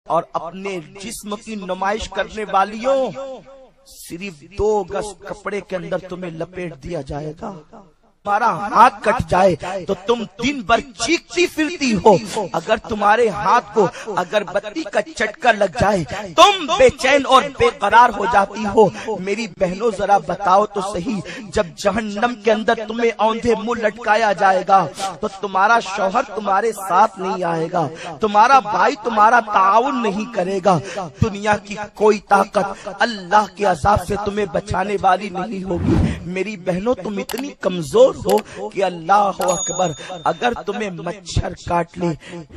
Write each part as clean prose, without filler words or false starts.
اور اپنے جسم کی نمائش کرنے والیوں، صرف 2 گز کپڑے کے اندر تمہیں لپیٹ دیا جائے گا، تمہارا ہاتھ کٹ جائے تو تم دن بھر چیختی پھرتی ہو، اگر تمہارے ہاتھ کو اگر بتی کا چٹکا لگ جائے تم بے چین اور بے قرار ہو جاتی ہو۔ میری بہنوں ذرا بتاؤ تو صحیح، جب جہنم کے اندر تمہیں اوندھے منہ لٹکایا جائے گا تو تمہارا شوہر تمہارے ساتھ نہیں آئے گا، تمہارا بھائی تمہارا تعاون نہیں کرے گا، دنیا کی کوئی طاقت اللہ کے عذاب سے تمہیں بچانے والی نہیں ہوگی۔ میری بہنوں تم اتنی کمزور ہو کہ اللہ اکبر، اگر تمہیں مچھر کاٹ لے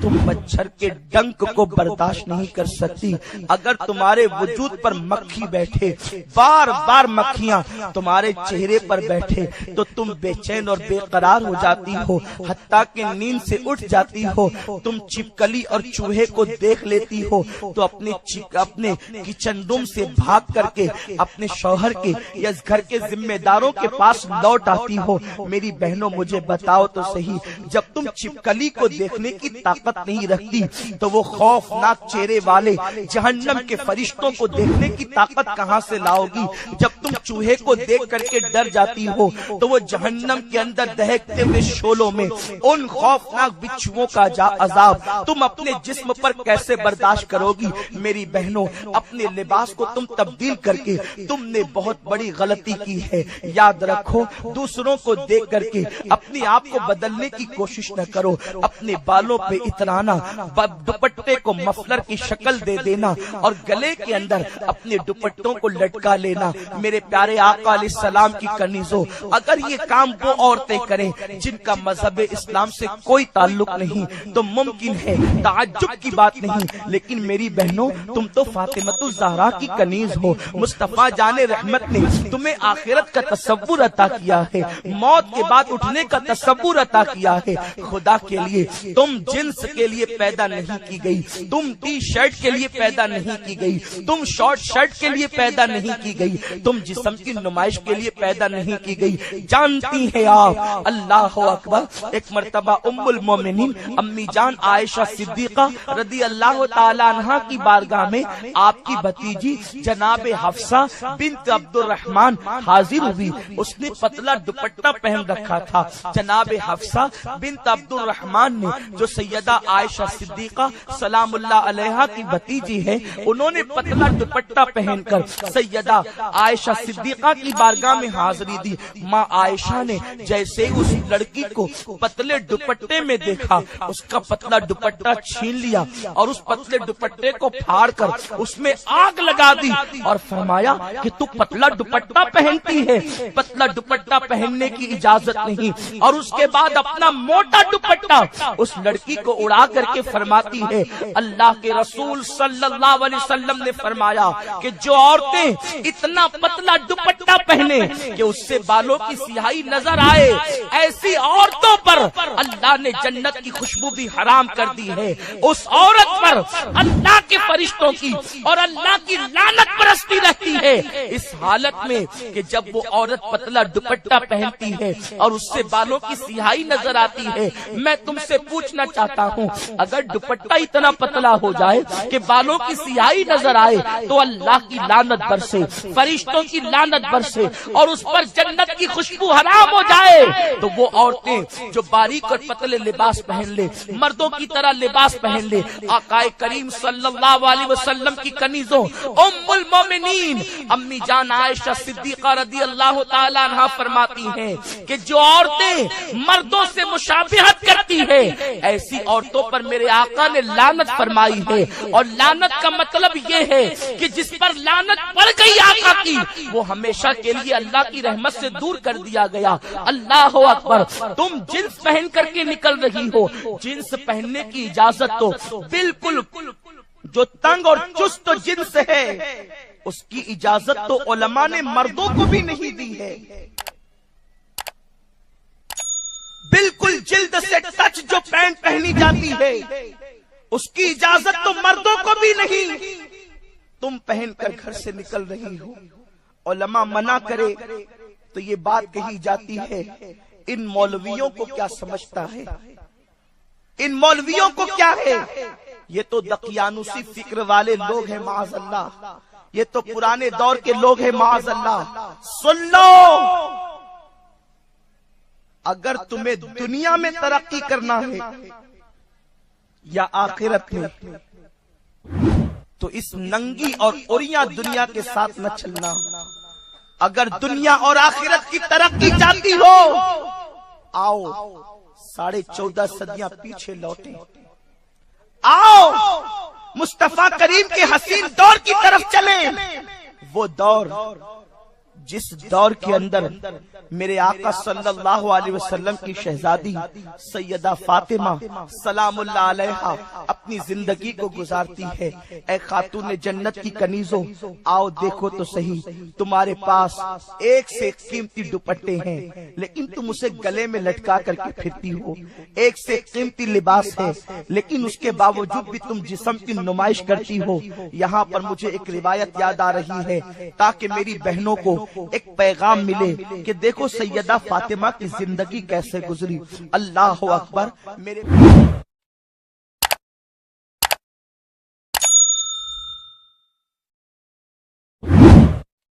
تم مچھر کے ڈنک کو برداشت نہیں کر سکتی، اگر تمہارے وجود پر مکھی بیٹھے، بار بار مکھیاں تمہارے چہرے پر بیٹھے تو تم بے چین اور بے قرار ہو جاتی ہو، حتیٰ کہ نیند سے اٹھ جاتی ہو۔ تم چھپکلی اور چوہے کو دیکھ لیتی ہو تو اپنے کچن روم سے بھاگ کر کے اپنے شوہر کے یا گھر کے ذمہ داروں کے پاس لوٹ آتی ہو۔ میری بہنوں مجھے بتاؤ تو صحیح، جب تم چھپکلی کو دیکھنے کی طاقت نہیں رکھتی تو وہ خوفناک چہرے والے جہنم کے فرشتوں کو دیکھنے کی طاقت کہاں سے لاؤ گی؟ جب تم چوہے کو دیکھ کر کے ڈر جاتی ہو تو وہ جہنم کے اندر دہکتے ہوئے شعلوں میں ان خوفناک بچھوؤں کا عذاب تم اپنے جسم پر کیسے برداشت کرو گی؟ میری بہنوں اپنے لباس کو تم تبدیل کر کے تم نے بہت بڑی غلطی کی ہے، یاد رکھو۔ دوسروں کو دیکھ کر کے اپنے آپ کو بدلنے کی کوشش نہ کرو، اپنے بالوں پہ اترانا، دوپٹے کو مفلر کی شکل دے دینا اور گلے کے اندر اپنے دوپٹوں کو لٹکا لینا۔ میرے پیارے آقا علیہ السلام کی کنیزوں، اگر یہ کام وہ عورتیں کریں جن کا مذہب اسلام سے کوئی تعلق نہیں تو ممکن ہے، تعجب کی بات نہیں، لیکن میری بہنوں تم تو فاطمۃ الزہرا کی کنیز ہو، مصطفیٰ جان رحمت نے تمہیں آخرت کا تصور عطا کیا ہے، موت کے بعد اٹھنے کا تصور عطا کیا ہے۔ خدا کے لیے تم جنس کے لیے پیدا نہیں کی گئی، تم ٹی شرٹ کے لیے پیدا نہیں کی گئی، تم شارٹ شرٹ کے لیے پیدا نہیں کی گئی، تم جسم کی نمائش کے لیے پیدا نہیں کی گئی۔ جانتی ہیں آپ، اللہ اکبر، ایک مرتبہ ام المومنین امی جان عائشہ صدیقہ رضی اللہ تعالی عنہا کی بارگاہ میں آپ کی بھتیجی جناب حفصہ بنت عبد الرحمن حاضر ہوئی۔ اس نے پتلا دوپٹہ پہن رکھا تھا۔ جناب حفصہ بنت عبد الرحمن نے جو سیدہ عائشہ صدیقہ سلام اللہ علیہا کی بھتیجی ہے، انہوں نے پتلا دوپٹہ پہن کر سیدہ عائشہ صدیقہ کی بارگاہ میں حاضری دی۔ ماں عائشہ نے جیسے اس لڑکی کو پتلے دوپٹے میں دیکھا، اس کا پتلا دوپٹہ چھین لیا اور اس پتلے دوپٹے کو پھاڑ کر اس میں آگ لگا دی اور فرمایا کہ تو پتلا دوپٹہ پہنتی ہے، پتلا دوپٹہ پہننے کی اجازت نہیں۔ اور اس کے بعد اپنا موٹا دوپٹہ اس لڑکی کو اڑا کر کے فرماتی ہے، اللہ کے رسول صلی اللہ علیہ وسلم نے فرمایا کہ جو عورتیں اتنا پتلا دوپٹہ پہنے کہ اس سے بالوں کی سیاہی نظر آئے، ایسی عورتوں پر اللہ نے جنت کی خوشبو بھی حرام کر دی ہے۔ اس عورت پر اللہ کے فرشتوں کی اور اللہ کی لعنت برستی رہتی ہے۔ اس حالت میں کہ جب وہ عورت پتلا دوپٹہ پہنتی ہے اور اس سے بالوں کی سیاہی نظر آتی ہے، میں تم سے پوچھنا چاہتا ہوں، اگر دوپٹہ اتنا پتلا ہو جائے کہ بالوں کی سیاہی نظر آئے تو اللہ کی لعنت برسے، فرشتوں کی لعنت برسے اور اس پر جنت کی خوشبو حرام ہو جائے، تو وہ عورتیں جو باریک اور پتلے لباس پہن لے، مردوں کی طرح لباس پہن لے، آقا کریم صلی اللہ علیہ وسلم کی کنیزوں ام المومنین امی جان عائشہ صدیقہ رضی اللہ تعالی عنہا فرماتی ہیں کہ جو عورتیں مردوں سے مشابہت کرتی ہیں، ایسی عورتوں پر میرے آقا نے لعنت فرمائی ہے۔ اور لعنت کا مطلب یہ ہے کہ جس پر لعنت پڑ گئی آقا کی، وہ ہمیشہ کے لیے اللہ کی رحمت سے دور کر دیا گیا۔ اللہ اکبر، تم جنس پہن کر کے نکل رہی ہو، جنس پہننے کی اجازت تو بالکل جو تنگ اور چست جنس ہے اس کی اجازت تو علماء نے مردوں کو بھی نہیں دی ہے۔ بالکل جلد سے ٹچ جو پینٹ پہنی جاتی ہے اس کی اجازت تو مردوں کو بھی نہیں، تم پہن کر گھر سے نکل رہی ہو۔ علماء منع کرے تو یہ بات کہی جاتی ہے، ان مولویوں کو کیا سمجھتا ہے، ان مولویوں کو کیا ہے یہ تو دقیانوسی فکر والے لوگ ہیں معاذ اللہ، یہ تو پرانے دور کے لوگ ہیں معاذ اللہ۔ سن لو، اگر تمہیں دنیا میں ترقی کرنا ہے یا آخرت میں، تو اس ننگی اور اوریاں دنیا کے ساتھ نہ چلنا۔ اگر دنیا اور آخرت کی ترقی چاہتی ہو، آؤ 14.5 صدیاں پیچھے لوٹیں، آؤ مصطفیٰ کریم کے حسین دور کی طرف چلیں، وہ دور جس دور کے اندر میرے آقا صلی اللہ علیہ وسلم کی شہزادی سیدہ فاطمہ سلام اللہ علیہا اپنی زندگی کو گزارتی ہے۔ اے خاتون جنت کی کنیزوں، آؤ دیکھو تو صحیح، تمہارے پاس ایک سے ایک قیمتی دوپٹے ہیں، لیکن تم اسے گلے میں لٹکا کر کے پھرتی ہو، ایک سے ایک قیمتی لباس ہے، لیکن اس کے باوجود بھی تم جسم کی نمائش کرتی ہو۔ یہاں پر مجھے ایک روایت یاد آ رہی ہے، تاکہ میری بہنوں کو ایک پیغام ملے کہ دیکھو سیدہ فاطمہ کی زندگی کیسے گزری۔ اللہ اکبر۔ میرے